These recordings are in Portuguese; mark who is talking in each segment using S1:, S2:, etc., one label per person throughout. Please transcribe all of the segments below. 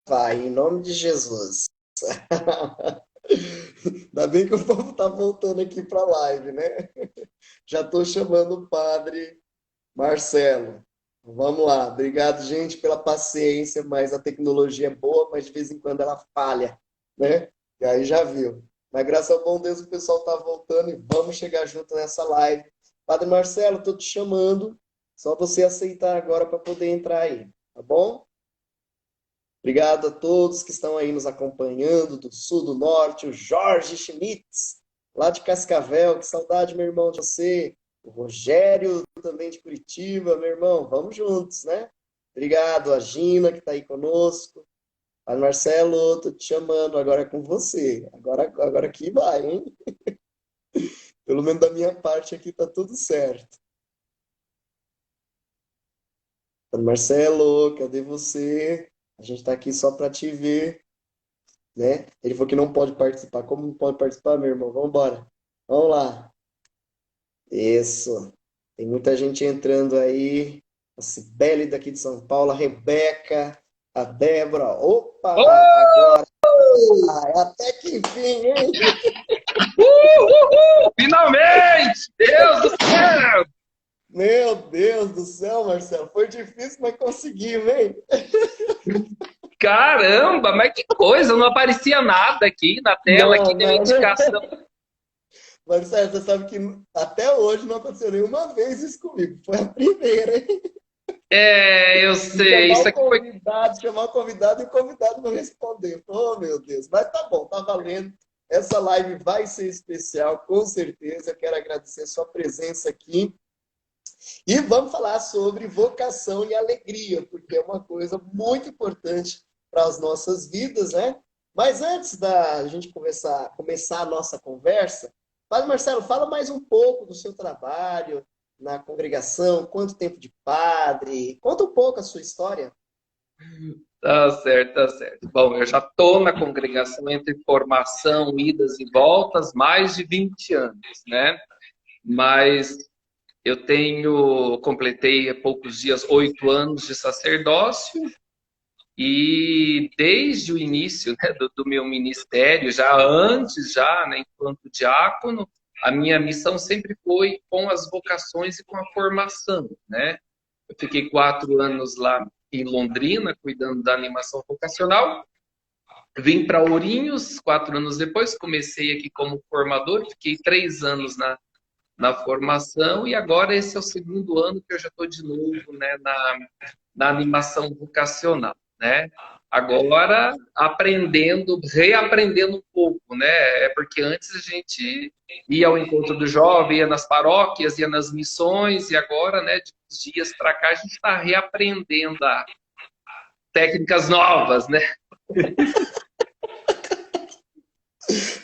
S1: Vai, em nome de Jesus. Ainda bem que o povo tá voltando aqui para a live, né? Já estou chamando o padre Marcelo. Vamos lá. Obrigado, gente, pela paciência, mas a tecnologia é boa, mas de vez em quando ela falha, né? E aí já viu. Mas graças ao bom Deus o pessoal tá voltando e vamos chegar junto nessa live. Padre Marcelo, estou te chamando. Só você aceitar agora para poder entrar aí, tá bom? Obrigado a todos que estão aí nos acompanhando, do sul, do norte, o Jorge Schmitz, lá de Cascavel, que saudade, meu irmão, de você. O Rogério, também de Curitiba, meu irmão, vamos juntos, né? Obrigado, a Gina, que está aí conosco. A Marcelo, tô te chamando, agora é com você. Agora aqui vai, hein? Pelo menos da minha parte aqui tá tudo certo. Marcelo, cadê você? A gente está aqui só para te ver, né? Ele falou que não pode participar. Como não pode participar, meu irmão? Vamos embora. Vamos lá. Isso. Tem muita gente entrando aí. A Cibele daqui de São Paulo, a Rebeca, a Débora. Opa!
S2: Oh!
S1: Agora, até que enfim, hein?
S2: Finalmente! Deus do céu!
S1: Meu Deus do céu, Marcelo. Foi difícil, mas conseguimos, hein?
S2: Caramba, mas que coisa! Não aparecia nada aqui na tela, aqui
S1: Não,
S2: nenhuma
S1: não.
S2: indicação.
S1: Marcelo, você sabe que até hoje não aconteceu nenhuma vez isso comigo. Foi a primeira, hein?
S2: É, eu
S1: De
S2: sei, isso aqui foi.
S1: chamar o convidado e o convidado não respondeu. Oh, meu Deus. Mas tá bom, tá valendo. Essa live vai ser especial, com certeza. Eu quero agradecer a sua presença aqui. E vamos falar sobre vocação e alegria, porque é uma coisa muito importante para as nossas vidas, né? Mas antes da gente começar a nossa conversa, Padre Marcelo, fala mais um pouco do seu trabalho na congregação, quanto tempo de padre, conta um pouco a sua história.
S2: Tá certo, tá certo. Bom, eu já estou na congregação entre formação, idas e voltas, mais de 20 anos, né? Mas completei há poucos dias 8 anos de sacerdócio. E desde o início, né, do meu ministério, já antes, já, né, enquanto diácono, a minha missão sempre foi com as vocações e com a formação, né? Eu fiquei 4 anos lá em Londrina, cuidando da animação vocacional. Vim para Ourinhos, 4 anos depois, comecei aqui como formador, fiquei 3 anos na formação, e agora esse é o segundo ano que eu já estou de novo, né, na animação vocacional, né? Agora aprendendo, reaprendendo um pouco, né? É porque antes a gente ia ao encontro do jovem, ia nas paróquias, ia nas missões, e agora, né, de uns dias para cá, a gente está reaprendendo técnicas novas, né?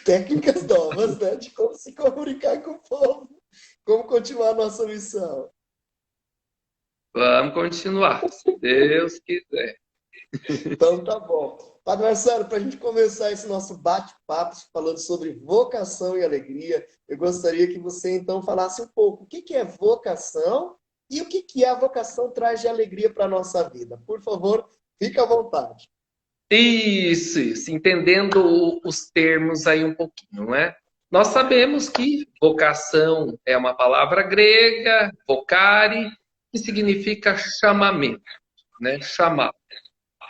S1: Técnicas novas, né? De como se comunicar com o povo, como continuar a nossa missão.
S2: Vamos continuar, se Deus quiser.
S1: Então tá bom. Padre Marcelo, para a gente começar esse nosso bate-papo falando sobre vocação e alegria, eu gostaria que você então falasse um pouco o que é vocação e o que a vocação traz de alegria para a nossa vida. Por favor, fique à vontade.
S2: Isso, entendendo os termos aí um pouquinho, né? Nós sabemos que vocação é uma palavra grega, vocare, que significa chamamento, né? Chamar.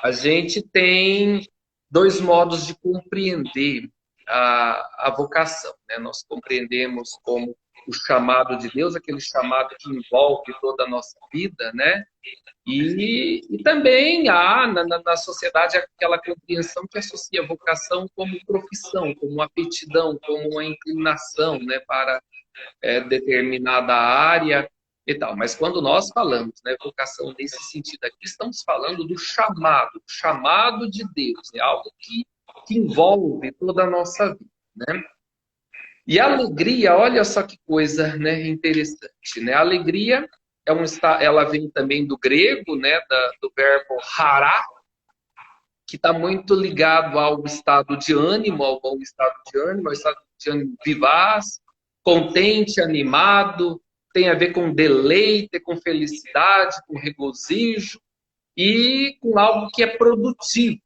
S2: A gente tem dois modos de compreender a vocação, né? Nós compreendemos como o chamado de Deus, aquele chamado que envolve toda a nossa vida, né? E também há na sociedade aquela compreensão que associa a vocação como profissão, como uma aptidão, como uma inclinação, né, para determinada área e tal. Mas quando nós falamos, né, vocação nesse sentido aqui, estamos falando do chamado de Deus, é algo que envolve toda a nossa vida, né? E a alegria, olha só que coisa, né, interessante, né? A alegria ela vem também do grego, né, do verbo hará, que está muito ligado ao estado de ânimo, ao bom estado de ânimo, ao estado de ânimo vivaz, contente, animado, tem a ver com deleite, com felicidade, com regozijo e com algo que é produtivo,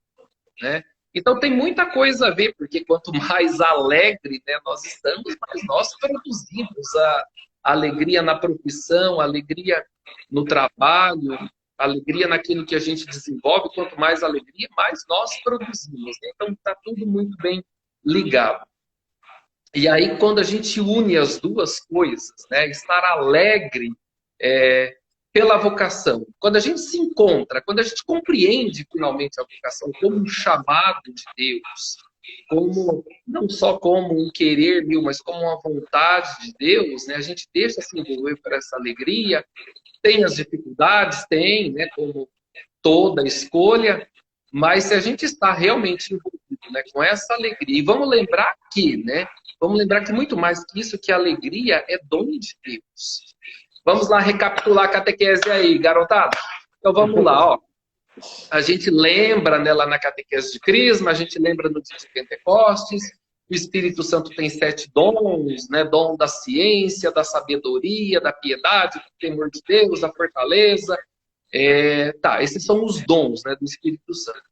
S2: né? Então tem muita coisa a ver, porque quanto mais alegre, né, nós estamos, mais nós produzimos a alegria na profissão, a alegria no trabalho, a alegria naquilo que a gente desenvolve. Quanto mais alegria, mais nós produzimos, né? Então está tudo muito bem ligado. E aí, quando a gente une as duas coisas, né, estar alegre é, pela vocação, quando a gente se encontra, quando a gente compreende finalmente a vocação como um chamado de Deus, como não só como um querer meu, mas como uma vontade de Deus, né, a gente deixa se envolver por essa alegria, tem as dificuldades, tem, né, como toda escolha, mas se a gente está realmente envolvido, né, com essa alegria, e vamos lembrar que muito mais que isso, que a alegria é dom de Deus. Vamos lá recapitular a catequese aí, garotada. Então vamos lá, ó. A gente lembra, né, lá na catequese de Crisma, a gente lembra no dia de Pentecostes, o Espírito Santo tem 7 dons, né? Dom da ciência, da sabedoria, da piedade, do temor de Deus, da fortaleza. Esses são os dons, né, do Espírito Santo.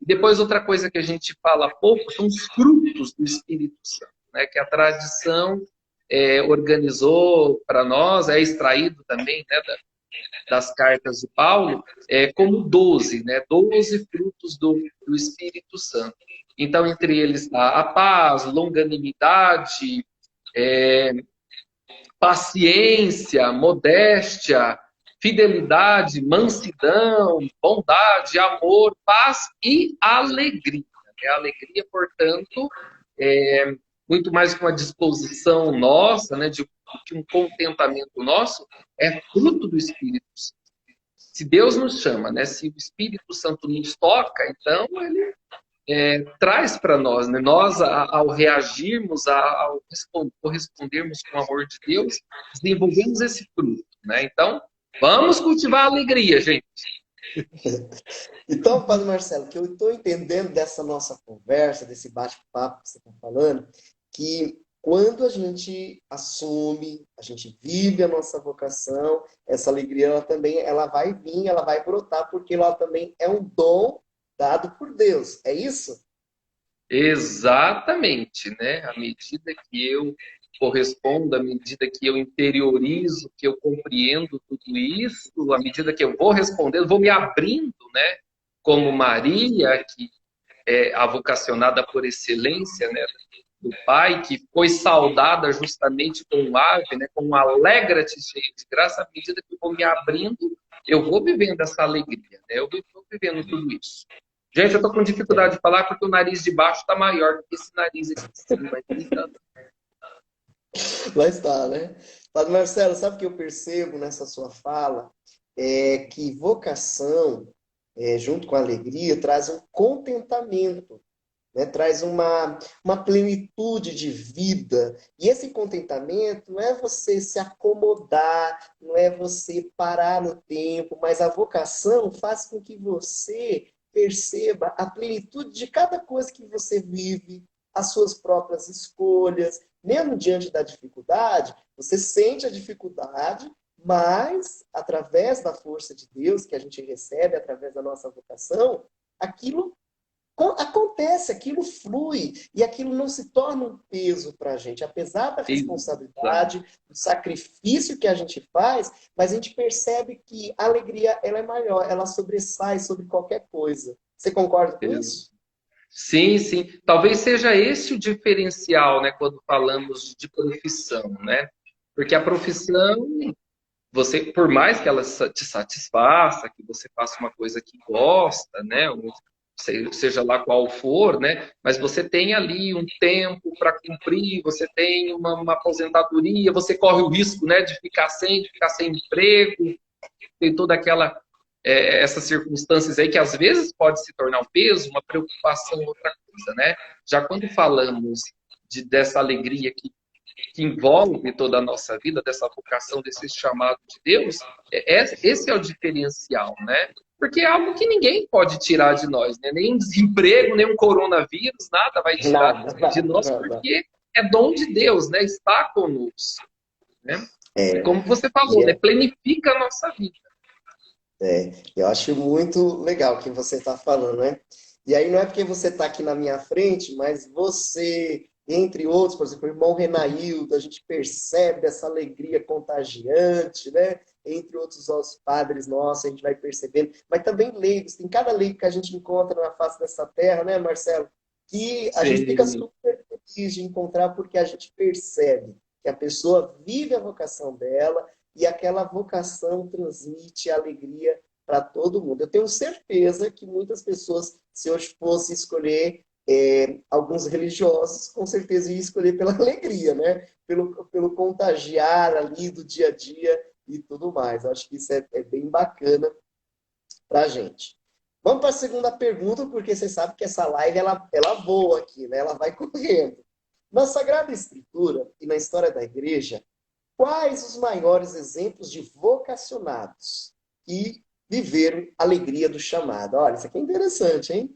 S2: E depois outra coisa que a gente fala pouco são os frutos do Espírito Santo, né, que a tradição organizou para nós, é extraído também, né, das cartas de Paulo, como 12, né, 12 frutos do Espírito Santo. Então, entre eles, a paz, longanimidade, paciência, modéstia, fidelidade, mansidão, bondade, amor, paz e alegria. A alegria, portanto, é muito mais que uma disposição nossa, né, de um contentamento nosso, é fruto do Espírito Santo. Se Deus nos chama, né, se o Espírito Santo nos toca, então ele traz para nós, né? Nós, ao reagirmos, ao correspondermos com o amor de Deus, desenvolvemos esse fruto, né? Então, vamos cultivar a alegria, gente.
S1: Então, Padre Marcelo, o que eu estou entendendo dessa nossa conversa, desse bate-papo que você está falando, que quando a gente assume, a gente vive a nossa vocação, essa alegria ela também ela vai vir, ela vai brotar, porque ela também é um dom dado por Deus. É isso?
S2: Exatamente, né? À medida que eu correspondo, à medida que eu interiorizo, que eu compreendo tudo isso, à medida que eu vou respondendo, vou me abrindo, né? Como Maria, que é a vocacionada por excelência, né? Do Pai, que foi saudada justamente com um ave, né? Com um alegra-te cheio de graça, à medida que eu vou me abrindo, eu vou vivendo essa alegria, né? Eu vou vivendo tudo isso. Gente, eu estou com dificuldade de falar porque o nariz de baixo está maior do que esse nariz aqui de cima.
S1: Lá está, né? Padre Marcelo, sabe o que eu percebo nessa sua fala? É que vocação, junto com a alegria, traz um contentamento, né? Traz uma plenitude de vida. E esse contentamento não é você se acomodar, não é você parar no tempo, mas a vocação faz com que você perceba a plenitude de cada coisa que você vive, as suas próprias escolhas. Mesmo diante da dificuldade, você sente a dificuldade, mas através da força de Deus que a gente recebe, através da nossa vocação, aquilo acontece, aquilo flui e aquilo não se torna um peso para a gente, apesar da responsabilidade, do sacrifício que a gente faz, mas a gente percebe que a alegria ela é maior, ela sobressai sobre qualquer coisa. Você concorda com isso?
S2: Sim, sim. Talvez seja esse o diferencial, né, quando falamos de profissão, né? Porque a profissão, você, por mais que ela te satisfaça, que você faça uma coisa que gosta, né, seja lá qual for, né, mas você tem ali um tempo para cumprir, você tem uma aposentadoria, você corre o risco, né, de ficar sem emprego, tem toda aquela essas circunstâncias aí que às vezes pode se tornar um peso, uma preocupação, outra coisa, né? Já quando falamos dessa alegria que envolve toda a nossa vida, dessa vocação, desse chamado de Deus, esse é o diferencial, né? Porque é algo que ninguém pode tirar de nós, né? Nem um desemprego, nem um coronavírus, nada vai tirar de nós, porque é dom de Deus, né? Está conosco, né? E como você falou, né? Planifica a nossa vida.
S1: Eu acho muito legal o que você está falando, né? E aí não é porque você está aqui na minha frente, mas você, entre outros, por exemplo, o irmão Renaildo, a gente percebe essa alegria contagiante, né? Entre outros os padres nossos, a gente vai percebendo. Mas também leigos, tem cada leigo que a gente encontra na face dessa terra, né, Marcelo? Que a gente fica
S2: Sim.
S1: super feliz de encontrar porque a gente percebe que a pessoa vive a vocação dela e aquela vocação transmite alegria para todo mundo. Eu tenho certeza que muitas pessoas, se eu fosse escolher alguns religiosos, com certeza ia escolher pela alegria, né? Pelo contagiar ali do dia a dia e tudo mais. Eu acho que isso é bem bacana para a gente. Vamos para a segunda pergunta, porque você sabe que essa live ela voa aqui, né? Ela vai correndo. Na Sagrada Escritura e na história da igreja, quais os maiores exemplos de vocacionados que viveram a alegria do chamado? Olha, isso aqui é interessante, hein?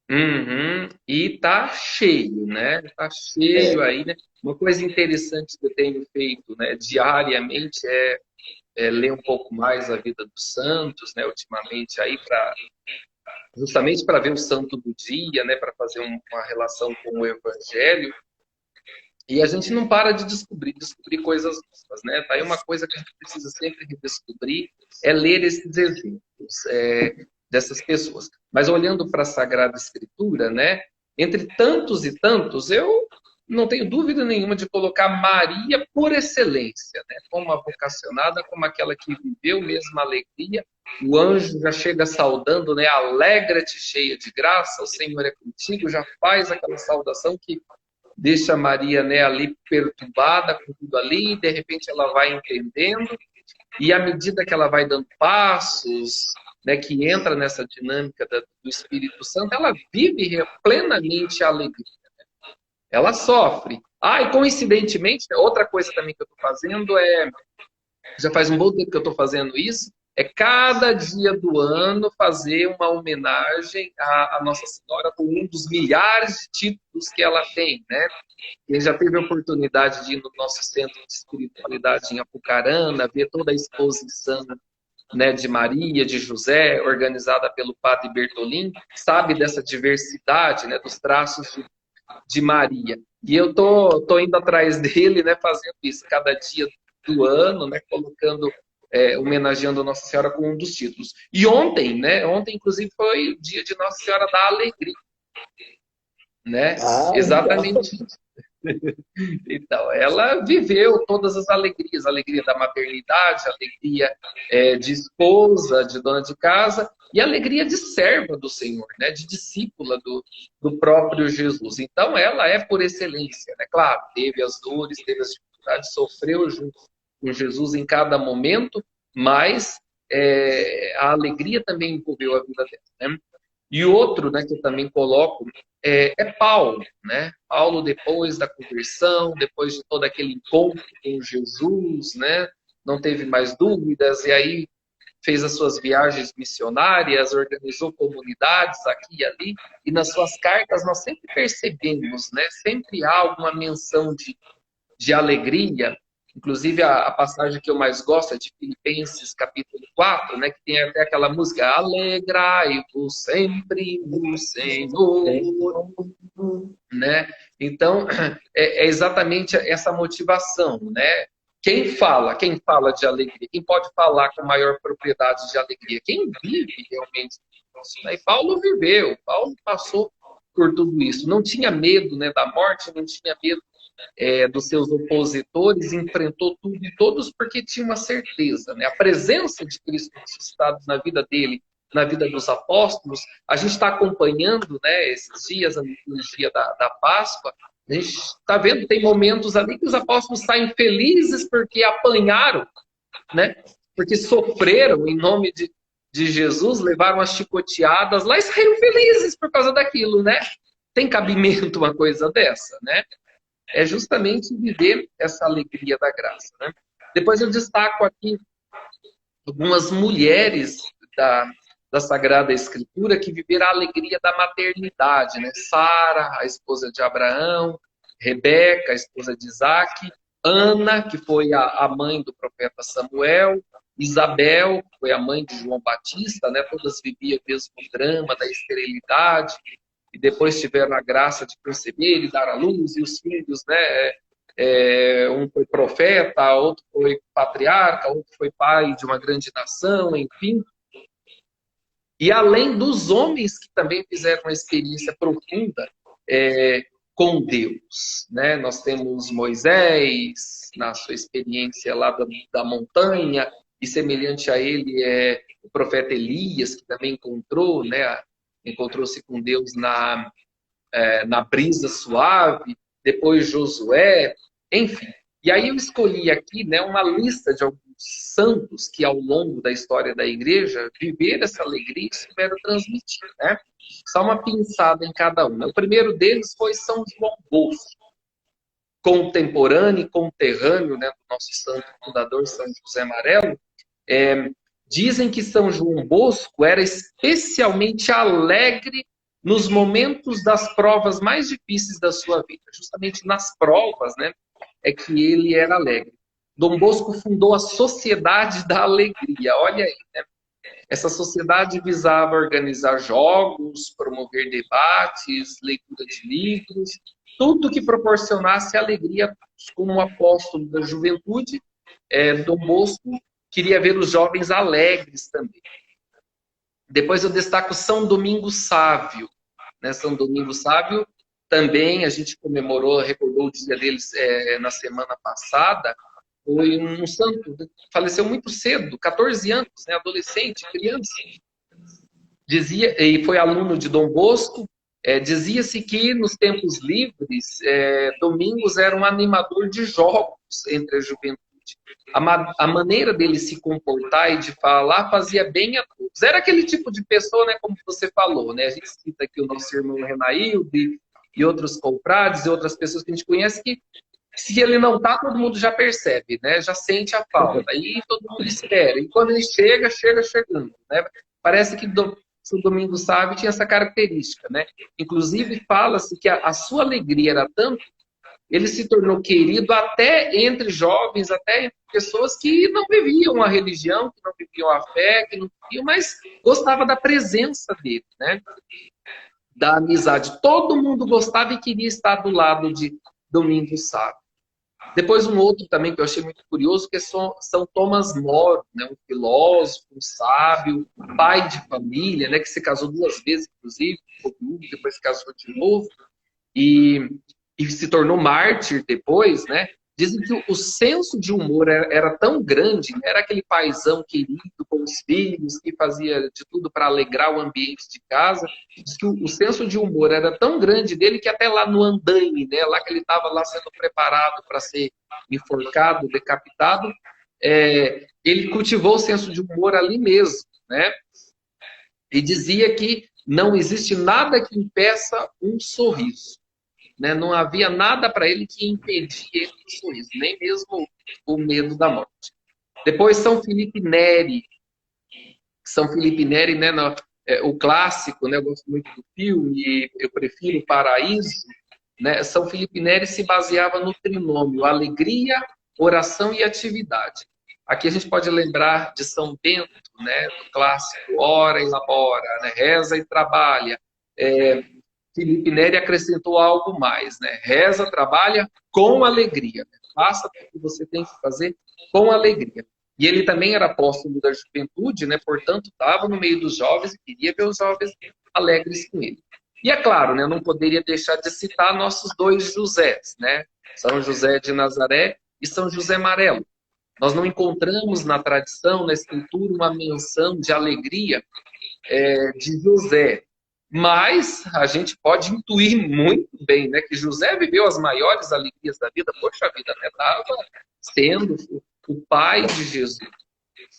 S2: Uhum. E tá cheio, né? Tá cheio
S1: É.
S2: aí, né? Uma coisa interessante que eu tenho feito, né, diariamente é ler um pouco mais a vida dos santos, né? Ultimamente aí para justamente para ver o santo do dia, né? Para fazer uma relação com o Evangelho. E a gente não para de descobrir coisas novas, né? Tá aí uma coisa que a gente precisa sempre redescobrir, é ler esses exemplos dessas pessoas. Mas olhando para a Sagrada Escritura, né? Entre tantos e tantos, eu não tenho dúvida nenhuma de colocar Maria por excelência, né? Como a vocacionada, como aquela que viveu mesmo a alegria. O anjo já chega saudando, né? Alegra-te, cheia de graça, o Senhor é contigo, já faz aquela saudação que deixa a Maria, né, ali perturbada com tudo ali, e de repente ela vai entendendo, e à medida que ela vai dando passos, né, que entra nessa dinâmica do Espírito Santo, ela vive plenamente a alegria. Ela sofre. Ah, e coincidentemente, outra coisa também que eu estou fazendo já faz um bom tempo que eu estou fazendo isso, é cada dia do ano fazer uma homenagem à Nossa Senhora com um dos milhares de títulos que ela tem, né? Quem já teve a oportunidade de ir no nosso centro de espiritualidade em Apucarana, ver toda a exposição, né, de Maria, de José, organizada pelo padre Bertolin, sabe dessa diversidade, né, dos traços de Maria. E eu tô indo atrás dele, né, fazendo isso cada dia do ano, né, colocando, homenageando Nossa Senhora com um dos títulos. E ontem, né, ontem inclusive foi o dia de Nossa Senhora da Alegria, né?
S1: Ah, legal.
S2: Exatamente. Então, ela viveu todas as alegrias, a alegria da maternidade, a alegria de esposa, de dona de casa, e a alegria de serva do Senhor, né? De discípula do próprio Jesus. Então, ela é por excelência, né? Claro, teve as dores, teve as dificuldades, sofreu junto com Jesus em cada momento, mas a alegria também envolveu a vida dela, né? E outro, né, que eu também coloco é Paulo, né? Paulo, depois da conversão, depois de todo aquele encontro com Jesus, né? Não teve mais dúvidas, e aí fez as suas viagens missionárias, organizou comunidades aqui e ali, e nas suas cartas nós sempre percebemos, né? Sempre há alguma menção de alegria. Inclusive, a passagem que eu mais gosto é de Filipenses, capítulo 4, né, que tem até aquela música Alegrai-vos sempre no Senhor, né? Então, é exatamente essa motivação, né? Quem fala de alegria, quem pode falar com maior propriedade de alegria? Quem vive realmente isso, né? E Paulo viveu, Paulo passou por tudo isso. Não tinha medo, né, da morte, não tinha medo dos seus opositores, enfrentou tudo e todos porque tinha uma certeza, né? A presença de Cristo ressuscitado na vida dele, na vida dos apóstolos. A gente está acompanhando, né, esses dias, a liturgia da Páscoa. A gente está vendo, tem momentos ali que os apóstolos saem felizes porque apanharam, né? Porque sofreram em nome de Jesus, levaram as chicoteadas lá e saíram felizes por causa daquilo, né? Tem cabimento uma coisa dessa, né? É justamente viver essa alegria da graça, né? Depois eu destaco aqui algumas mulheres da Sagrada Escritura que viveram a alegria da maternidade, né? Sara, a esposa de Abraão, Rebeca, a esposa de Isaac, Ana, que foi a mãe do profeta Samuel, Isabel, que foi a mãe de João Batista, né? Todas viviam o mesmo drama da esterilidade, e depois tiveram a graça de perceber e dar à luz, e os filhos, né? Um foi profeta, outro foi patriarca, outro foi pai de uma grande nação, enfim. E além dos homens que também fizeram uma experiência profunda com Deus, né? Nós temos Moisés, na sua experiência lá da montanha, e semelhante a ele é o profeta Elias, que também encontrou, né? Encontrou-se com Deus na brisa suave, depois Josué, enfim. E aí eu escolhi aqui, né, uma lista de alguns santos que ao longo da história da igreja viveram essa alegria e souberam transmitir, né? Só uma pinçada em cada um. O primeiro deles foi São João Bosco, contemporâneo e conterrâneo, né, do nosso santo fundador, São José Amarelo. Dizem que São João Bosco era especialmente alegre nos momentos das provas mais difíceis da sua vida. Justamente nas provas, né, é que ele era alegre. Dom Bosco fundou a Sociedade da Alegria. Olha aí, né? Essa sociedade visava organizar jogos, promover debates, leitura de livros, tudo que proporcionasse alegria a todos. Como apóstolo da juventude, Dom Bosco queria ver os jovens alegres também. Depois eu destaco São Domingos Sávio. Né? São Domingos Sávio também, a gente recordou o dia deles na semana passada. Foi um santo, faleceu muito cedo, 14 anos, né? Adolescente, criança. E foi aluno de Dom Bosco. Dizia-se que nos tempos livres, Domingos era um animador de jogos entre a juventude. A maneira dele se comportar e de falar fazia bem a todos. Era aquele tipo de pessoa, né, como você falou, né? A gente cita aqui o nosso irmão Renaildo e outros confrades e outras pessoas que a gente conhece que se ele não tá, todo mundo já percebe, né? Já sente a falta. Aí todo mundo espera. E quando ele chega chegando, né? Parece que São Domingos Sávio tinha essa característica, né? Inclusive fala-se que a sua alegria era tanto, ele se tornou querido até entre jovens, até entre pessoas que não viviam a religião, que não viviam a fé, que não viviam, mas gostava da presença dele, né? Da amizade. Todo mundo gostava e queria estar do lado de Domingos Sávio. Depois um outro também que eu achei muito curioso, que é São Tomás Moro, né? Um filósofo, um sábio, pai de família, né? Que se casou 2 vezes, inclusive, depois se casou de novo, e se tornou mártir depois, né? Dizem que o senso de humor era tão grande, era aquele paizão querido com os filhos, que fazia de tudo para alegrar o ambiente de casa. Diz que o senso de humor era tão grande dele que até lá no andaime, né, lá que ele estava lá sendo preparado para ser enforcado, decapitado, ele cultivou o senso de humor ali mesmo, né? E dizia que não existe nada que impeça um sorriso. Né? Não havia nada para ele que impedia ele do sorriso, nem mesmo o medo da morte. Depois São Felipe Neri. São Felipe Neri, né, o clássico, né, eu gosto muito do filme, eu prefiro o Paraíso. Né? São Felipe Neri se baseava no trinômio alegria, oração e atividade. Aqui a gente pode lembrar de São Bento, né, do clássico ora e labora, né, reza e trabalha. Felipe Neri acrescentou algo mais, né? Reza, trabalha com alegria. Né? Faça o que você tem que fazer com alegria. E ele também era apóstolo da juventude, né? Portanto, estava no meio dos jovens e queria ver os jovens alegres com ele. E é claro, né? Eu não poderia deixar de citar nossos 2 Josés, né? São José de Nazaré e São José Amarelo. Nós não encontramos na tradição, na escritura, uma menção de alegria de José. Mas a gente pode intuir muito bem, né, que José viveu as maiores alegrias da vida. Poxa vida, né, estava sendo o pai de Jesus.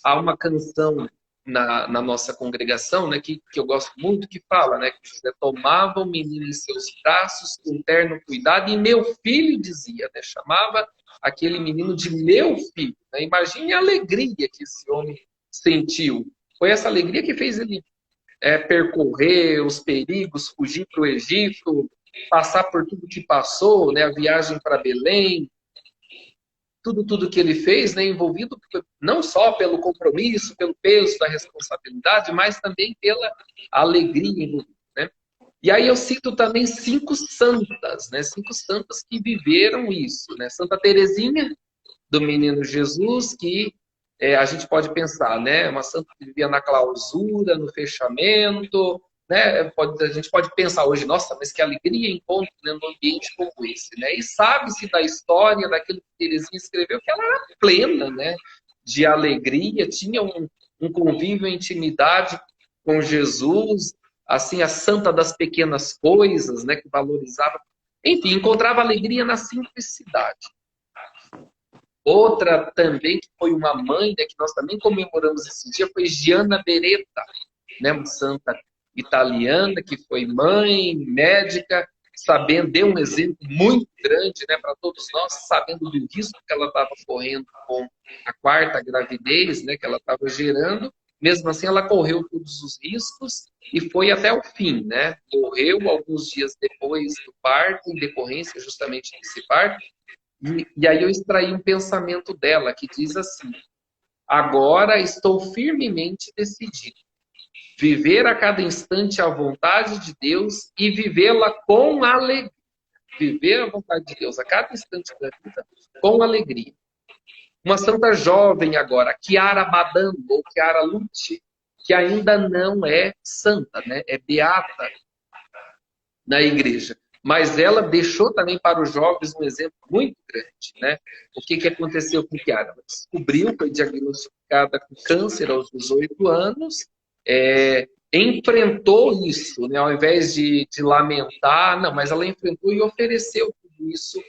S2: Há uma canção na nossa congregação, né, que eu gosto muito, que fala, né, que José tomava o menino em seus braços com terno cuidado e meu filho dizia, né, chamava aquele menino de meu filho. Né? Imagine a alegria que esse homem sentiu. Foi essa alegria que fez ele percorrer os perigos, fugir para o Egito, passar por tudo que passou, né? A viagem para Belém. tudo que ele fez, né, envolvido não só pelo compromisso, pelo peso da responsabilidade, mas também pela alegria envolvida, né? E aí eu cito também 5 santas, né? 5 santas que viveram isso, né? Santa Teresinha, do Menino Jesus, que a gente pode pensar, né? Uma santa que vivia na clausura, no fechamento, né? A gente pode pensar hoje, nossa, mas que alegria encontro, né, num ambiente como esse, né? E sabe-se da história, daquilo que Teresinha escreveu, que ela era plena, né, de alegria, tinha um convívio, intimidade com Jesus, assim, a santa das pequenas coisas, né, que valorizava, enfim, encontrava alegria na simplicidade. Outra também, que foi uma mãe, né, que nós também comemoramos esse dia, foi Gianna Beretta, né, uma santa italiana que foi mãe, médica, sabendo, deu um exemplo muito grande, né, para todos nós, sabendo do risco que ela estava correndo com a 4ª gravidez, né, que ela estava gerando. Mesmo assim, ela correu todos os riscos e foi até o fim, né? Morreu alguns dias depois do parto, em decorrência justamente desse parto. E aí eu extraí um pensamento dela que diz assim: agora estou firmemente decidido viver a cada instante a vontade de Deus e vivê-la com alegria. Viver a vontade de Deus a cada instante da vida com alegria. Uma santa jovem agora, Chiara Badano, ou Chiara Lucci, que ainda não é santa, né? É beata na igreja. Mas ela deixou também para os jovens um exemplo muito grande, né? O que aconteceu com Chiara? Ela descobriu, foi diagnosticada com câncer aos 18 anos, enfrentou isso, né? Ao invés de lamentar, não, mas ela enfrentou e ofereceu tudo isso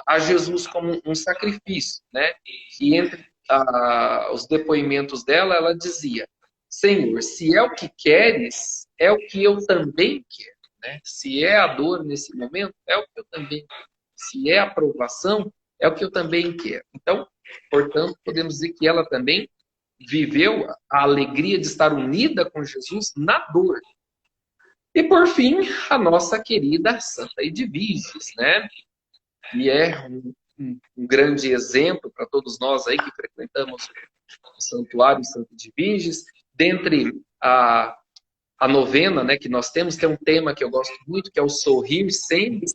S2: a Jesus como um sacrifício, né? E entre os depoimentos dela, ela dizia: Senhor, se é o que queres, é o que eu também quero. Né? Se é a dor nesse momento, é o que eu também quero. Se é a aprovação, é o que eu também quero. Então, portanto, podemos dizer que ela também viveu a alegria de estar unida com Jesus na dor. E, por fim, a nossa querida Santa Edviges, né? Que é um grande exemplo para todos nós aí que frequentamos o Santuário Santa Edviges. Dentre a novena, né, que nós temos, tem um tema que eu gosto muito, que é o sorrir sempre,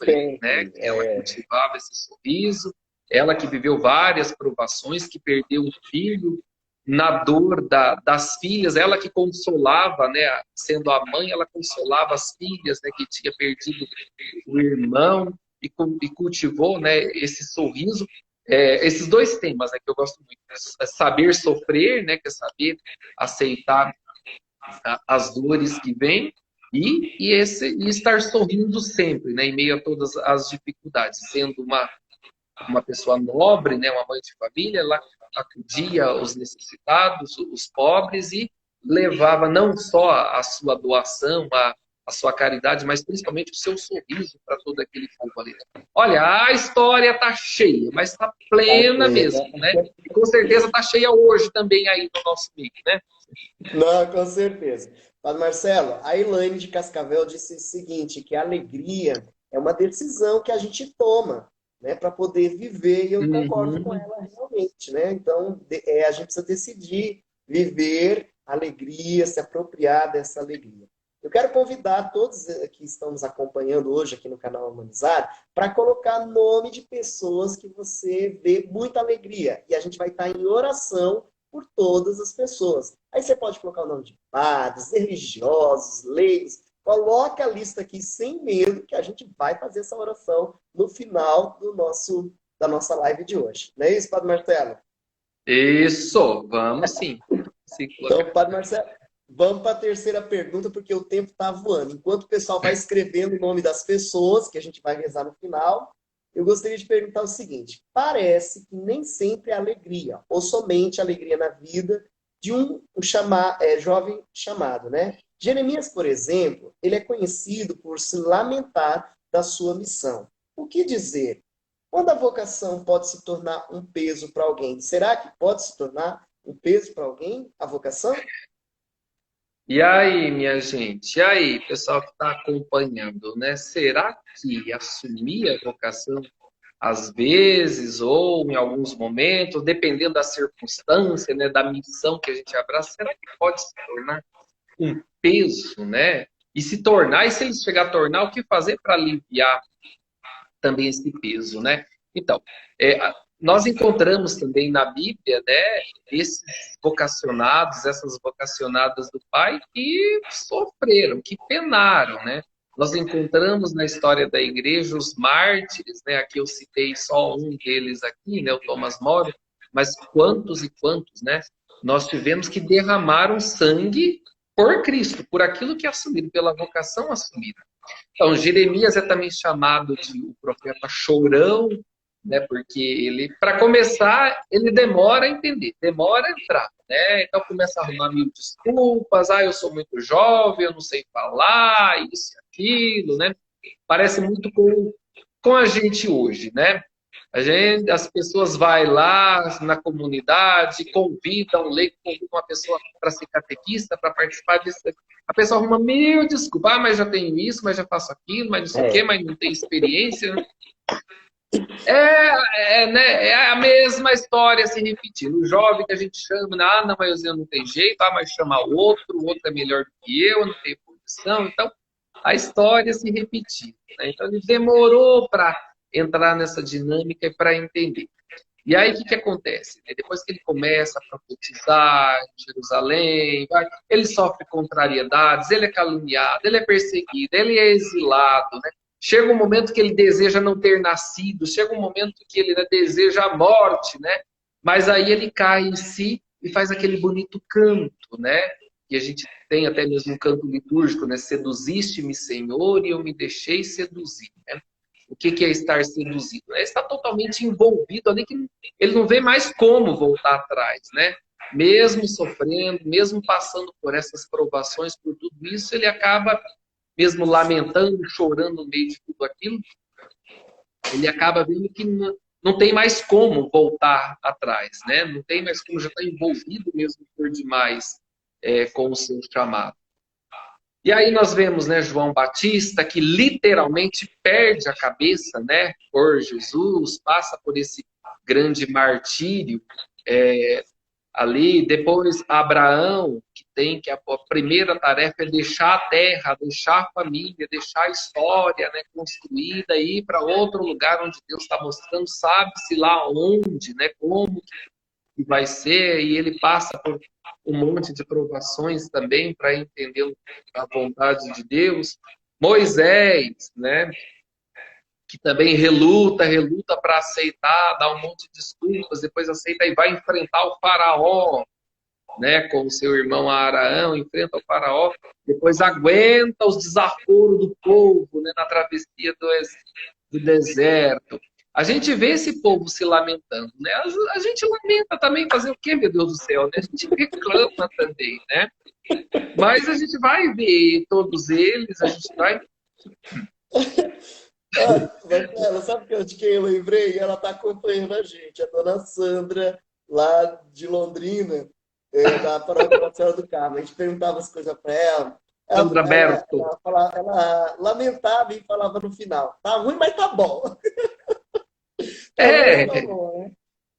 S2: né? Que ela cultivava esse sorriso. Ela que viveu várias provações, que perdeu um filho na dor das filhas, ela que consolava, né, sendo a mãe, ela consolava as filhas, né, que tinha perdido o irmão e cultivou, né, esse sorriso. Esses 2 temas, né, que eu gosto muito, saber sofrer, né, que é saber aceitar as dores que vêm e estar sorrindo sempre, né, em meio a todas as dificuldades, sendo uma pessoa nobre, né, uma mãe de família, ela acudia aos necessitados, os pobres, e levava não só a sua doação, a sua caridade, mas principalmente o seu sorriso para todo aquele povo ali. Olha, a história está cheia, mas está plena mesmo, né? E com certeza está cheia hoje também aí no nosso meio, né?
S1: Não, com certeza. Padre Marcelo, a Elaine de Cascavel disse o seguinte, que a alegria é uma decisão que a gente toma, né, para poder viver, e eu concordo com ela realmente, né? Então, a gente precisa decidir viver a alegria, se apropriar dessa alegria. Eu quero convidar todos que estão nos acompanhando hoje aqui no canal Humanizar para colocar nome de pessoas que você vê muita alegria. E a gente vai estar em oração por todas as pessoas. Aí você pode colocar o nome de padres, religiosos, leigos. Coloca a lista aqui sem medo, que a gente vai fazer essa oração no final da nossa live de hoje. Não é isso, Padre Marcelo?
S2: Isso, vamos sim.
S1: Então, Padre Marcelo, vamos para a terceira pergunta, porque o tempo está voando. Enquanto o pessoal vai escrevendo o nome das pessoas, que a gente vai rezar no final, eu gostaria de perguntar o seguinte: parece que nem sempre é alegria, ou somente alegria na vida de um jovem chamado, né? Jeremias, por exemplo, ele é conhecido por se lamentar da sua missão. O que dizer? Quando a vocação pode se tornar um peso para alguém, será que pode se tornar um peso para alguém, a vocação?
S2: E aí, minha gente? E aí, pessoal que está acompanhando, né? Será que assumir a vocação às vezes, ou em alguns momentos, dependendo da circunstância, né, da missão que a gente abraça, será que pode se tornar um peso, né? E se tornar, e se ele chegar a tornar, o que fazer para aliviar também esse peso, né? Então, nós encontramos também na Bíblia, né, esses vocacionados, essas vocacionadas do Pai que sofreram, que penaram, né? Nós encontramos na história da igreja os mártires, né? Aqui eu citei só um deles aqui, né, o Thomas More, mas quantos e quantos, né? Nós tivemos que derramaram sangue por Cristo, por aquilo que assumiram, pela vocação assumida. Então, Jeremias é também chamado de o profeta chorão, né? Porque ele, para começar, ele demora a entender, demora a entrar, né? Então começa a arrumar mil desculpas, eu sou muito jovem, eu não sei falar, isso e aquilo, né? Parece muito com a gente hoje, né? As pessoas vão lá na comunidade, convidam uma pessoa para ser catequista, para participar disso. A pessoa arruma mil desculpas, mas já tenho isso, mas já faço aquilo, mas não sei o quê, mas não tem experiência. Né, é a mesma história se repetindo. O jovem que a gente chama, não, mas eu não tem jeito, mas chama o outro é melhor do que eu não tenho posição. Então, a história se repetindo. Né? Então, ele demorou para entrar nessa dinâmica e para entender. E aí, o que acontece? Depois que ele começa a profetizar em Jerusalém, ele sofre contrariedades, ele é caluniado, ele é perseguido, ele é exilado, né? Chega um momento que ele deseja não ter nascido, chega um momento que ele, né, deseja a morte, né? Mas aí ele cai em si e faz aquele bonito canto, né? E a gente tem até mesmo um canto litúrgico, né? Seduziste-me, Senhor, e eu me deixei seduzir, né? O que é estar seduzido? Ele está totalmente envolvido ali, que ele não vê mais como voltar atrás, né? Mesmo sofrendo, mesmo passando por essas provações, por tudo isso, ele acaba, mesmo lamentando, chorando no meio de tudo aquilo, ele acaba vendo que não tem mais como voltar atrás, né? Não tem mais como, já está envolvido mesmo por demais com o seu chamado. E aí nós vemos, né, João Batista, que literalmente perde a cabeça, né, por Jesus, passa por esse grande martírio ali. Depois Abraão, que tem que a primeira tarefa é deixar a terra, deixar a família, deixar a história, né, construída, e ir para outro lugar onde Deus está mostrando, sabe-se lá onde, né, como que vai ser, e ele passa por um monte de provações também para entender a vontade de Deus. Moisés, né, que também reluta para aceitar, dá um monte de desculpas, depois aceita e vai enfrentar o faraó, né, com o seu irmão Araão, enfrenta o faraó, depois aguenta os desaforos do povo, né, na travessia do deserto. A gente vê esse povo se lamentando, né? A gente lamenta também, fazer o quê, meu Deus do céu, né? A gente reclama também, né? Mas a gente vai ver todos eles, a gente vai...
S1: Marcela, sabe de quem eu lembrei? Ela está acompanhando a gente, a dona Sandra, lá de Londrina, da Paróquia Nossa Senhora do Carmo. A gente perguntava as coisas para ela.
S2: Sandra Berto.
S1: Ela lamentava e falava no final: tá ruim, mas tá bom. Tá ruim, mas tá
S2: É,
S1: bom, né?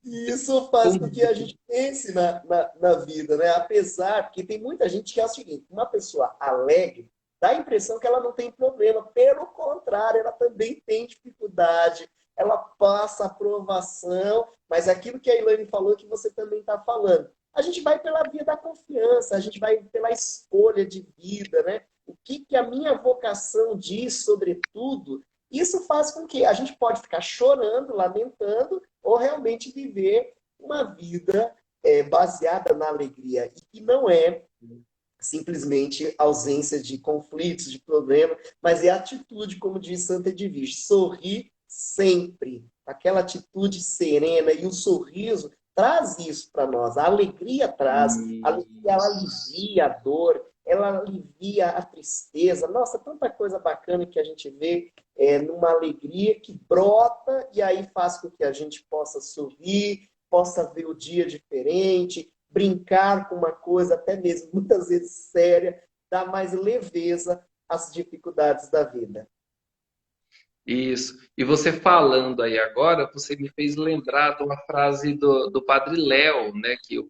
S1: E isso faz com que a gente pense na vida, né? Apesar, porque tem muita gente que é o seguinte: uma pessoa alegre dá a impressão que ela não tem problema. Pelo contrário, ela também tem dificuldade, ela passa aprovação, mas aquilo que a Ilane falou que você também está falando. A gente vai pela via da confiança, a gente vai pela escolha de vida, né? O que a minha vocação diz sobre tudo, isso faz com que a gente pode ficar chorando, lamentando, ou realmente viver uma vida baseada na alegria. E que não é simplesmente ausência de conflitos, de problemas, mas é atitude, como diz Santa Edvige, sorrir sempre. Aquela atitude serena e o sorriso traz isso para nós. A alegria traz, a alegria ela alivia a dor, ela alivia a tristeza. Nossa, tanta coisa bacana que a gente vê numa alegria que brota e aí faz com que a gente possa sorrir, possa ver o dia diferente, brincar com uma coisa, até mesmo muitas vezes séria, dá mais leveza às dificuldades da vida.
S2: Isso. E você falando aí agora, você me fez lembrar de uma frase do Padre Léo, né, que eu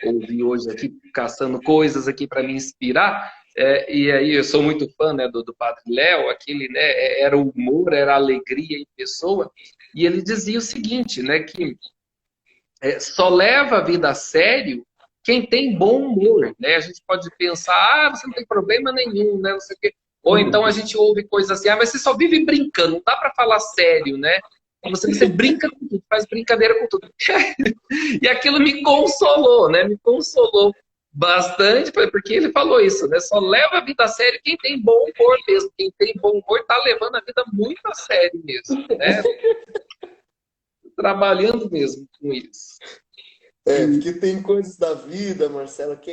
S2: ouvi hoje aqui, caçando coisas aqui para me inspirar. E aí eu sou muito fã, né, do Padre Léo, aquele, né, era o humor, era a alegria em pessoa. E ele dizia o seguinte, né, que só leva a vida a sério quem tem bom humor, né? A gente pode pensar, você não tem problema nenhum, né? Não sei o quê. Ou então a gente ouve coisas assim, mas você só vive brincando, não dá para falar sério, né? Você brinca com tudo, faz brincadeira com tudo. E aquilo me consolou, né? Me consolou bastante, porque ele falou isso, né? Só leva a vida a sério quem tem bom humor mesmo. Quem tem bom humor tá levando a vida muito a sério mesmo, né? Trabalhando mesmo com isso.
S1: Porque tem coisas da vida, Marcela, que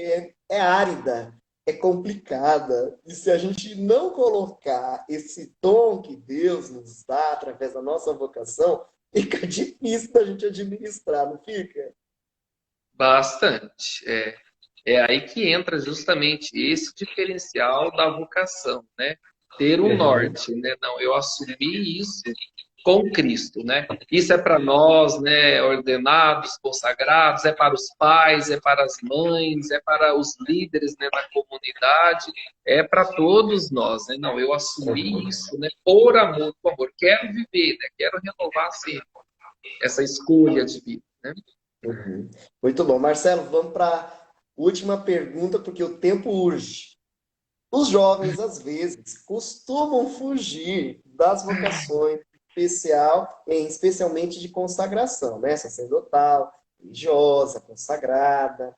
S1: é árida, é complicada. E se a gente não colocar esse dom que Deus nos dá através da nossa vocação, fica difícil da gente administrar, não fica?
S2: Bastante. É aí que entra justamente esse diferencial da vocação, né? Ter um
S1: Uhum.
S2: norte, né? Não, eu assumi isso com Cristo, né? Isso é para nós, né? Ordenados, consagrados, é para os pais, é para as mães, é para os líderes, né, da comunidade, é para todos nós, né? Não, eu assumi isso, né? Por amor, quero viver, né? Quero renovar sempre essa escolha de vida, né?
S1: Uhum. Muito bom. Marcelo, vamos para a última pergunta, porque o tempo urge. Os jovens, às vezes, costumam fugir das vocações especialmente de consagração, né? Sacerdotal, religiosa, consagrada,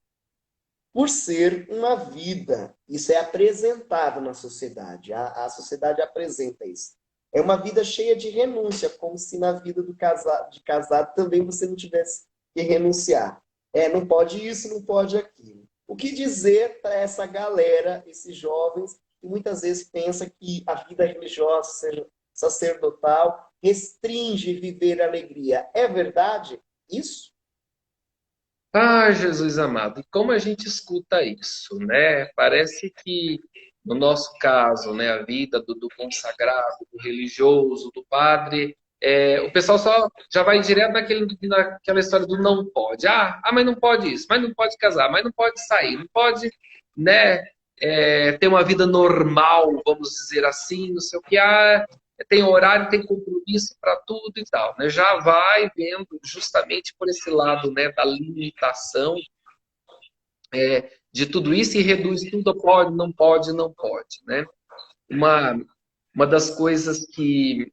S1: por ser uma vida. Isso é apresentado na sociedade. A sociedade apresenta isso. É uma vida cheia de renúncia, como se na vida de casado também você não tivesse que renunciar. Não pode isso, não pode aquilo. O que dizer para essa galera, esses jovens, que muitas vezes pensa que a vida religiosa, seja sacerdotal, restringe viver a alegria? É verdade isso?
S2: Ah, Jesus amado, e como a gente escuta isso, né? Parece que, no nosso caso, né, a vida do consagrado, do religioso, do padre, o pessoal só já vai direto naquela história do não pode. Mas não pode isso, mas não pode casar, mas não pode sair, não pode, né, ter uma vida normal, vamos dizer assim, não sei o que. Tem horário, tem compromisso para tudo e tal, né? Já vai vendo justamente por esse lado, né, da limitação de tudo isso e reduz tudo a pode, não pode, não pode, né? Uma, uma das coisas que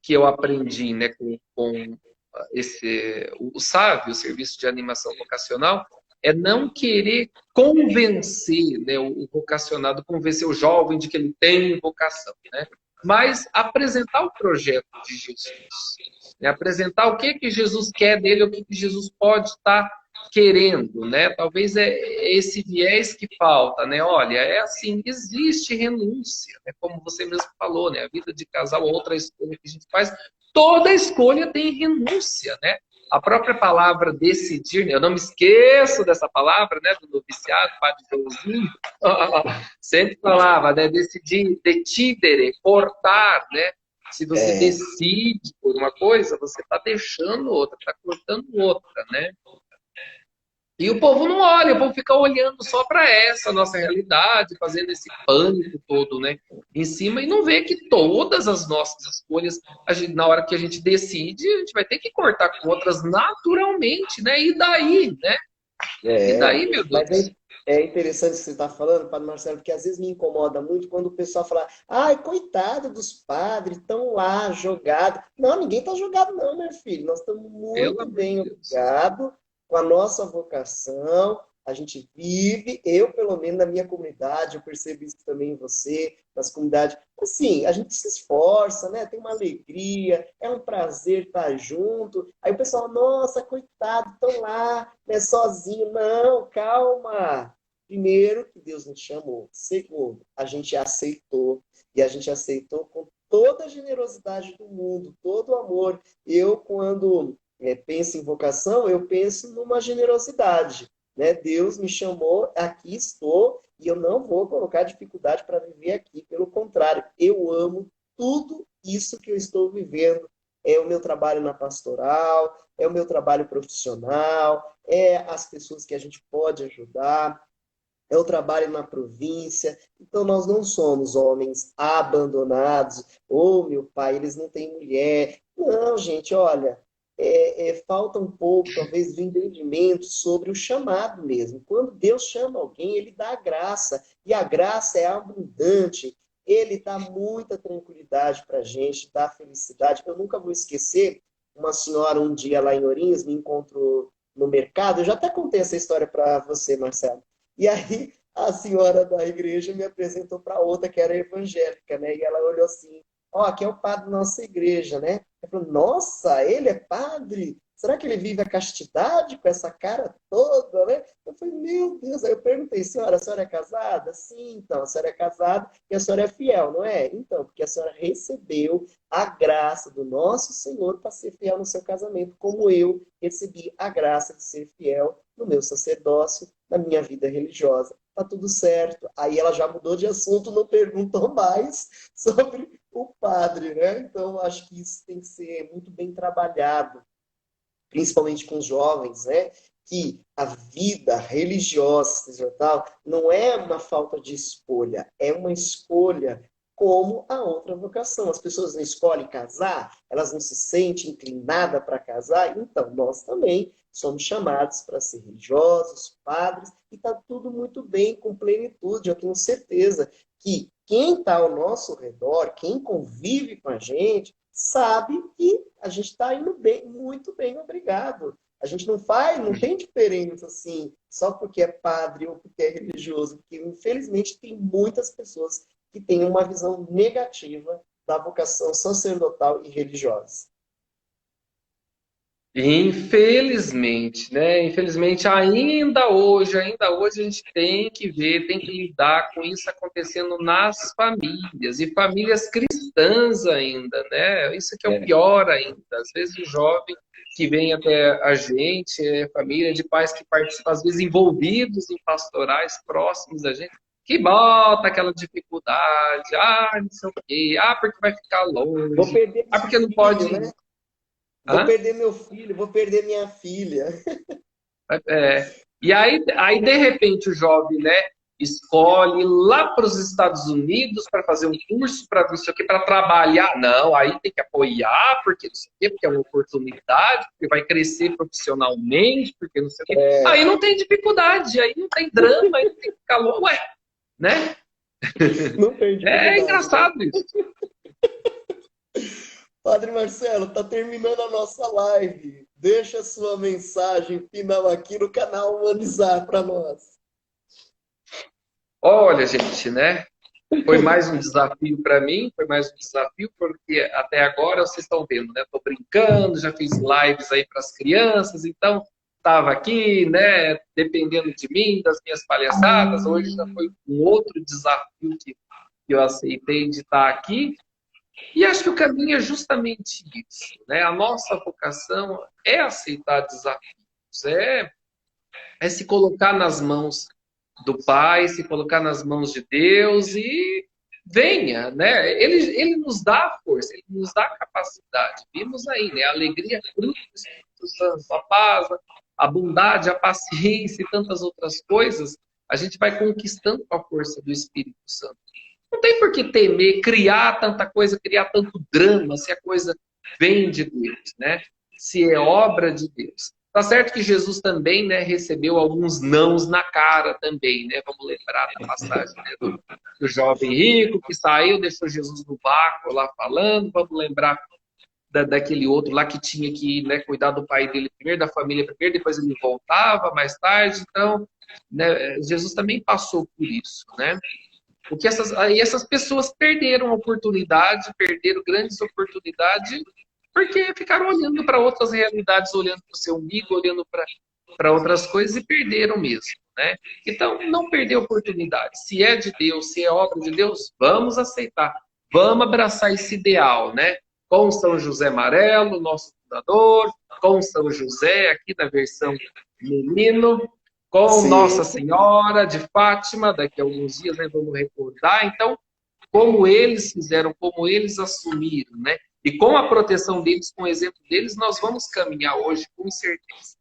S2: eu aprendi, né, com o SAV, o Serviço de Animação Vocacional, é não querer convencer, né, o vocacionado, convencer o jovem de que ele tem vocação, né? Mas apresentar o projeto de Jesus, né? Apresentar o que Jesus quer dele, o que Jesus pode estar querendo, né? Talvez é esse viés que falta, né? Olha, é assim, existe renúncia, né? Como você mesmo falou, né? A vida de casal, outra escolha que a gente faz, toda escolha tem renúncia, né? A própria palavra decidir, né? Eu não me esqueço dessa palavra, né? Do noviciado, Padre Joãozinho, sempre falava, né? Decidir, decidere, cortar, né? Se você
S1: É,
S2: decide por uma coisa, você está deixando outra, está cortando outra, né? E o povo não olha, o povo fica olhando só para essa nossa realidade, fazendo esse pânico todo, né? Em cima, e não vê que todas as nossas escolhas, na hora que a gente decide, a gente vai ter que cortar com outras naturalmente, né? E daí, né? E
S1: É,
S2: daí, meu
S1: mas
S2: Deus?
S1: é interessante o que você está falando, Padre Marcelo, porque às vezes me incomoda muito quando o pessoal fala, ai, coitado dos padres, estão lá jogados. Não, ninguém está jogado, não, meu filho. Nós estamos
S2: Pelo
S1: muito
S2: amor de
S1: bem
S2: Deus.
S1: obrigados com a nossa vocação. A gente vive, eu, pelo menos, na minha comunidade, eu percebo isso também em você, nas comunidades. Assim, a gente se esforça, né? Tem uma alegria, é um prazer estar junto. Aí o pessoal, nossa, coitado, estão lá, né, sozinho. Não, calma. Primeiro, que Deus nos chamou. Segundo, a gente aceitou. E a gente aceitou com toda a generosidade do mundo, todo o amor. Eu, quando penso em vocação, eu penso numa generosidade. Né? Deus me chamou, aqui estou, e eu não vou colocar dificuldade para viver aqui. Pelo contrário, eu amo tudo isso que eu estou vivendo. É o meu trabalho na pastoral, é o meu trabalho profissional, é as pessoas que a gente pode ajudar, é o trabalho na província. Então, nós não somos homens abandonados. Ô, meu pai, eles não têm mulher. Não, gente, olha, falta um pouco, talvez, do entendimento sobre o chamado mesmo. Quando Deus chama alguém, ele dá graça. E a graça é abundante. Ele dá muita tranquilidade para a gente, dá felicidade. Eu nunca vou esquecer, uma senhora um dia lá em Ourinhos me encontrou no mercado. Eu já até contei essa história para você, Marcelo. E aí a senhora da igreja me apresentou para outra que era evangélica, né? E ela olhou assim, ó, aqui é o padre da nossa igreja, né? Eu falei, nossa, ele é padre? Será que ele vive a castidade com essa cara toda, né? Eu falei, meu Deus. Aí eu perguntei, senhora, a senhora é casada? Sim, então, a senhora é casada e a senhora é fiel, não é? Então, porque a senhora recebeu a graça do nosso Senhor para ser fiel no seu casamento, como eu recebi a graça de ser fiel no meu sacerdócio, na minha vida religiosa. Tá tudo certo. Aí ela já mudou de assunto, não perguntou mais sobre o padre, né? Então, acho que isso tem que ser muito bem trabalhado, principalmente com os jovens, né? Que a vida religiosa, sacerdotal, não é uma falta de escolha, é uma escolha como a outra vocação. As pessoas não escolhem casar, elas não se sentem inclinadas para casar, então nós também somos chamados para ser religiosos, padres, e está tudo muito bem, com plenitude. Eu tenho certeza que quem está ao nosso redor, quem convive com a gente, sabe que a gente está indo bem, muito bem, obrigado. A gente não faz, não tem diferença assim, só porque é padre ou porque é religioso, porque infelizmente tem muitas pessoas que têm uma visão negativa da vocação sacerdotal e religiosa.
S2: Infelizmente, né? Infelizmente, ainda hoje a gente tem que ver, tem que lidar com isso acontecendo nas famílias e famílias cristãs ainda, né? Isso que é o pior ainda. Às vezes o jovem que vem até a gente é família de pais que participam, às vezes envolvidos em pastorais próximos da gente, que bota aquela dificuldade, não sei o quê, porque vai ficar
S1: Vou
S2: longe,
S1: perder meu
S2: porque não
S1: filho,
S2: pode.
S1: né? Vou
S2: Hã?
S1: perder meu filho, vou perder minha filha.
S2: É. E aí, de repente, o jovem, né, escolhe ir lá para os Estados Unidos para fazer um curso, para não sei o quê, para trabalhar. Não, aí tem que apoiar, porque não sei o quê, porque é uma oportunidade, porque vai crescer profissionalmente, porque não sei o quê. Aí não tem dificuldade, aí não tem drama, aí não tem que ficar louco, ué, né?
S1: Não tem
S2: É
S1: dificuldade, né?
S2: engraçado isso.
S1: Padre Marcelo, está terminando a nossa live. Deixa a sua mensagem final aqui no canal Humanizar para nós.
S2: Olha, gente, né? Foi mais um desafio para mim, foi mais um desafio, porque até agora vocês estão vendo, né? Estou brincando, já fiz lives aí para as crianças, então estava aqui, né? Dependendo de mim, das minhas palhaçadas. Hoje já foi um outro desafio que eu aceitei de estar aqui. E acho que o caminho é justamente isso, né? A nossa vocação é aceitar desafios, é se colocar nas mãos do Pai, se colocar nas mãos de Deus e venha, né? Ele nos dá a força, ele nos dá a capacidade. Vimos aí, né? A alegria, fruto do Espírito Santo, a paz, a bondade, a paciência e tantas outras coisas, a gente vai conquistando com a força do Espírito Santo. Não tem por que temer, criar tanta coisa, criar tanto drama, se a coisa vem de Deus, né? Se é obra de Deus. Tá certo que Jesus também, né, recebeu alguns nãos na cara também, né? Vamos lembrar da passagem, né, do jovem rico que saiu, deixou Jesus no vácuo lá falando. Vamos lembrar daquele outro lá que tinha que, né, cuidar do pai dele primeiro, da família primeiro, depois ele voltava mais tarde. Então, né, Jesus também passou por isso, né? Porque essas pessoas perderam a oportunidade, perderam grandes oportunidades, porque ficaram olhando para outras realidades, olhando para o seu umbigo, olhando para outras coisas e perderam mesmo, né? Então, não perder a oportunidade. Se é de Deus, se é obra de Deus, vamos aceitar. Vamos abraçar esse ideal, né? Com São José Amarelo, nosso fundador, com São José, aqui na versão menino, com
S1: Sim,
S2: Nossa Senhora de Fátima, daqui a alguns dias, né, vamos recordar. Então, como eles fizeram, como eles assumiram, né? E com a proteção deles, com o exemplo deles, nós vamos caminhar hoje com certeza.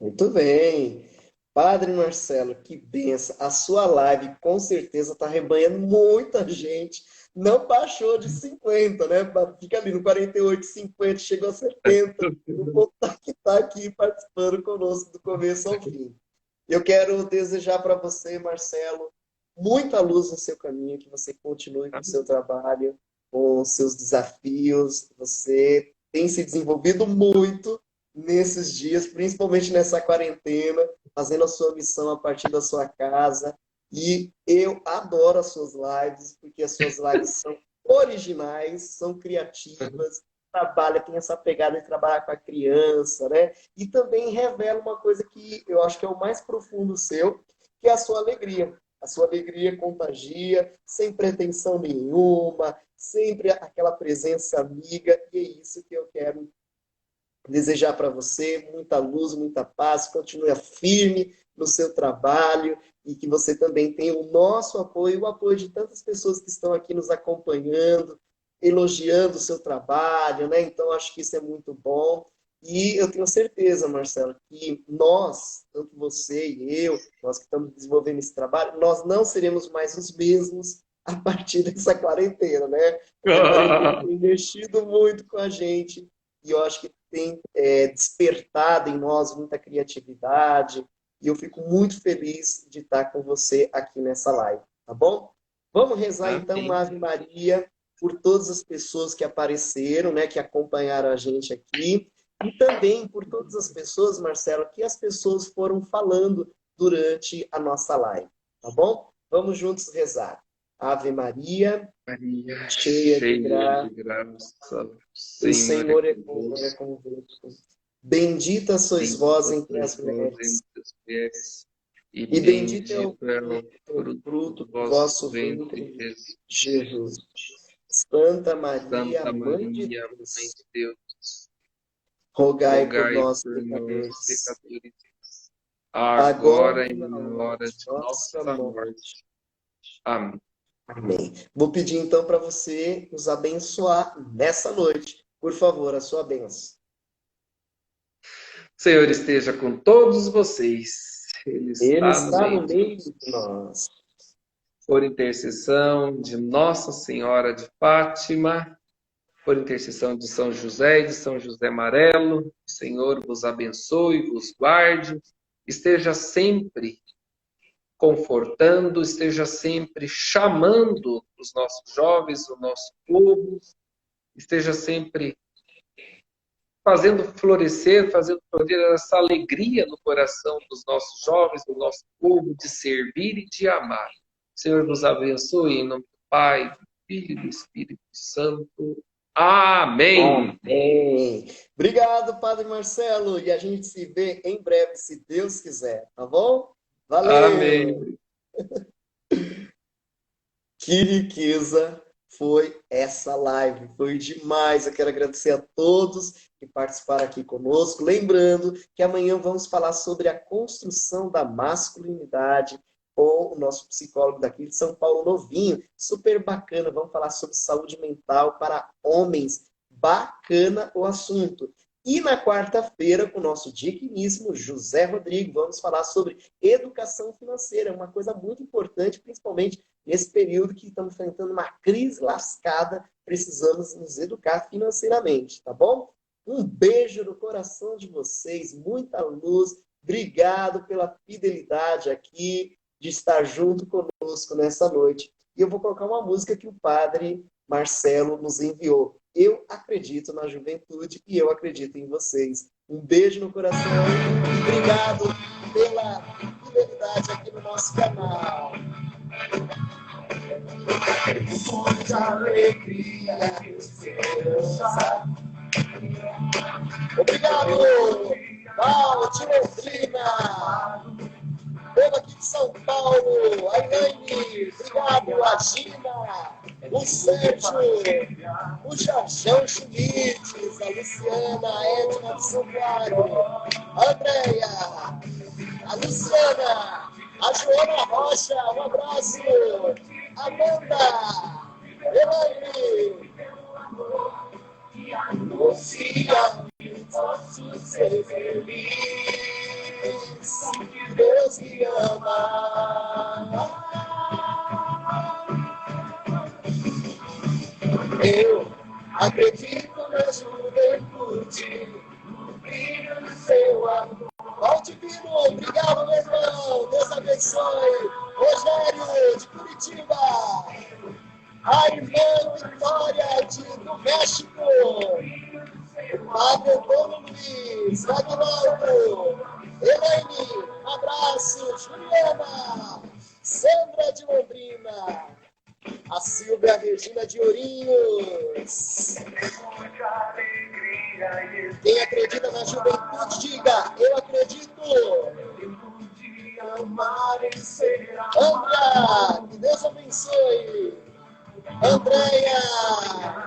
S1: Muito bem. Padre Marcelo, que benção. A sua live com certeza está arrebanhando muita gente. Não baixou de 50, né? Fica ali no 48, 50, chegou a 70. O povo que está aqui participando conosco do começo ao fim. Eu quero desejar para você, Marcelo, muita luz no seu caminho, que você continue com o seu trabalho, com os seus desafios. Você tem se desenvolvido muito nesses dias, principalmente nessa quarentena, fazendo a sua missão a partir da sua casa. E eu adoro as suas lives, porque as suas lives são originais, são criativas, trabalha, tem essa pegada de trabalhar com a criança, né? E também revela uma coisa que eu acho que é o mais profundo seu, que é a sua alegria. A sua alegria contagia, sem pretensão nenhuma, sempre aquela presença amiga, e é isso que eu quero desejar para você, muita luz, muita paz, continue firme no seu trabalho e que você também tenha o nosso apoio, o apoio de tantas pessoas que estão aqui nos acompanhando, elogiando o seu trabalho, né? Então, acho que isso é muito bom. E eu tenho certeza, Marcelo, que nós, tanto você e eu, nós que estamos desenvolvendo esse trabalho, nós não seremos mais os mesmos a partir dessa quarentena, né? A quarentena tem mexido muito com a gente e eu acho que tem despertado em nós muita criatividade e eu fico muito feliz de estar com você aqui nessa live, tá bom? Vamos rezar então uma Ave Maria por todas as pessoas que apareceram, né, que acompanharam a gente aqui e também por todas as pessoas, Marcelo, que as pessoas foram falando durante a nossa live, tá bom? Vamos juntos rezar. Ave Maria,
S2: Maria,
S1: cheia de graça, o Senhor é convosco. Bendita sois vós entre as mulheres,
S2: e
S1: bendito é o
S2: fruto
S1: fruto do vosso ventre, Jesus. Santa Maria, Mãe de Deus, rogai por nós, pecadores, agora e na hora de nossa morte.
S2: Amém.
S1: Amém. Vou pedir então para você nos abençoar nessa noite. Por favor, a sua bênção.
S2: Senhor esteja com todos vocês.
S1: Ele está no meio de nós.
S2: Por intercessão de Nossa Senhora de Fátima, por intercessão de São José e de São José Amarelo, o Senhor vos abençoe, vos guarde, esteja sempre confortando, esteja sempre chamando os nossos jovens, o nosso povo, esteja sempre fazendo florescer essa alegria no coração dos nossos jovens, do nosso povo, de servir e de amar. O Senhor nos abençoe em nome do Pai, do Filho e do Espírito Santo. Amém.
S1: Amém. Obrigado, Padre Marcelo. E a gente se vê em breve, se Deus quiser. Tá bom? Valeu.
S2: Amém.
S1: Que riqueza foi essa live. Foi demais. Eu quero agradecer a todos que participaram aqui conosco. Lembrando que amanhã vamos falar sobre a construção da masculinidade com o nosso psicólogo daqui de São Paulo, Novinho. Super bacana. Vamos falar sobre saúde mental para homens. Bacana o assunto. E na quarta-feira, com o nosso digníssimo José Rodrigo, vamos falar sobre educação financeira, uma coisa muito importante, principalmente nesse período que estamos enfrentando uma crise lascada, precisamos nos educar financeiramente, tá bom? Um beijo no coração de vocês, muita luz, obrigado pela fidelidade aqui, de estar junto conosco nessa noite. E eu vou colocar uma música que o Padre Marcelo nos enviou. Eu acredito na juventude e eu acredito em vocês. Um beijo no coração e obrigado pela fidelidade aqui no nosso canal. Muita alegria e esperança. Obrigado, Val de Londrina. Povo aqui de São Paulo, a Elaine, obrigado, a Gina, o Sérgio, o Jorjão Schmitz, a Luciana, a Edna de Santuário, a Andréia, a Luciana, a Joana Rocha, um abraço, Amanda, Elaine, anuncia que posso ser feliz, Deus me ama. Eu acredito na juventude, no brilho do seu amor. Ó, Divino, obrigado, meu irmão. Deus abençoe. Rogério, de Curitiba. A irmã Vitória, do México. Padre Antônio Luiz, Aguinaldo. Elaine, um abraço. Juliana, Sandra de Londrina. A Silvia Regina de Ourinhos. Quem acredita na juventude, diga, eu acredito. André, que Deus abençoe. Andréia,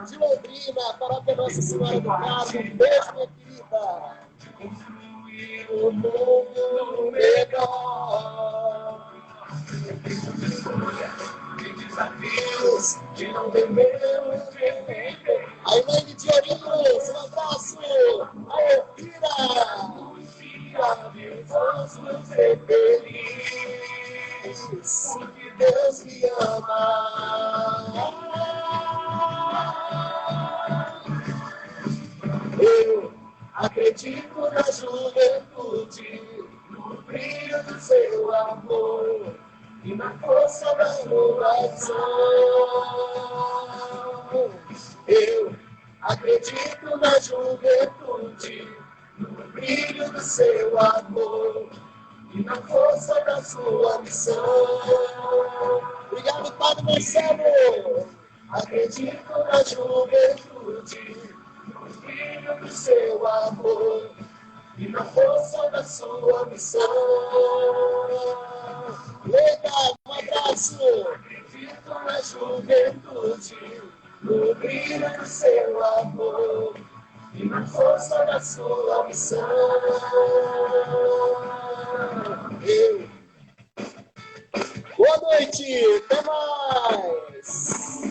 S1: de Londrina, paróquia Nossa Senhora do Carmo, um beijo, minha querida. Construir um mundo melhor. Desafios que não devemos viver. A Elaine de Ourinhos, um abraço. A Elvira, posso ser feliz, porque Deus me ama. Eu acredito na juventude, no brilho do seu amor e na força da inovação. Eu acredito na juventude, no brilho do seu amor e na força da sua missão. Obrigado, Padre Marcelo. Acredito na juventude, no brilho do seu amor e na força da sua missão. Legal, um abraço. Acredito na juventude, no brilho do seu amor e na força da sua missão. Eu. Boa noite, até mais.